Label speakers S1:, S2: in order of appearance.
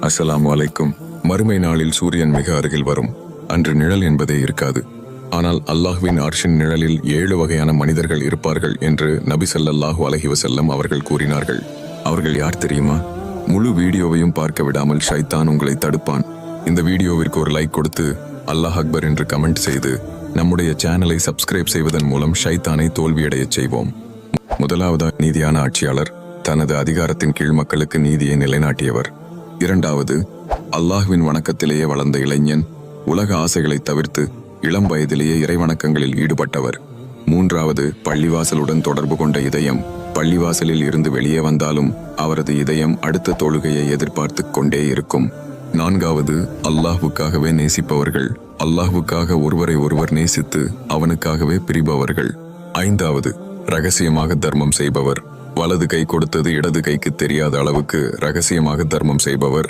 S1: அஸ்ஸலாமு அலைக்கும். மறுமை நாளில் சூரியன் மிக அருகில் வரும். அன்று நிழல் என்பதே இருக்காது. ஆனால் அல்லாஹ்வின் அர்ஷின் நிழலில் 7 வகையான மனிதர்கள் இருப்பார்கள் என்று நபி ஸல்லல்லாஹு அலைஹி வஸல்லம் அவர்கள் கூறினார்கள். அவர்கள் யார் தெரியுமா? முழு வீடியோவையும் பார்க்க விடாமல் ஷைத்தான் உங்களை தடுப்பான். இந்த வீடியோவிற்கு ஒரு லைக் கொடுத்து அல்லாஹ் அக்பர் என்று கமெண்ட் செய்து நம்முடைய சேனலை சப்ஸ்கிரைப் செய்வதன் மூலம் ஷைத்தானை தோல்வியடையச் செய்வோம். முதலாவது, நீதியான ஆட்சியாளர். தனது அதிகாரத்தின் கீழ் மக்களுக்கு நீதியை நிலைநாட்டியவர். இரண்டாவது, அல்லாஹ்வின் வணக்கத்திலேயே வளர்ந்த இளைஞன். உலக ஆசைகளை தவிர்த்து இளம் வயதிலேயே இறைவணக்கங்களில் ஈடுபட்டவர். மூன்றாவது, பள்ளிவாசலுடன் தொடர்பு கொண்ட இதயம். பள்ளிவாசலில் இருந்து வெளியே வந்தாலும் அவரது இதயம் அடுத்த தொழுகையை எதிர்பார்த்து கொண்டே இருக்கும். நான்காவது, அல்லாஹ்வுக்காகவே நேசிப்பவர்கள். அல்லாஹ்வுக்காக ஒருவரை ஒருவர் நேசித்து அவனுக்காகவே பிரிபவர்கள். ஐந்தாவது, ரகசியமாக தர்மம் செய்பவர். வலது கை கொடுத்தது இடது கைக்கு தெரியாத அளவுக்கு ரகசியமாக தர்மம் செய்பவர்.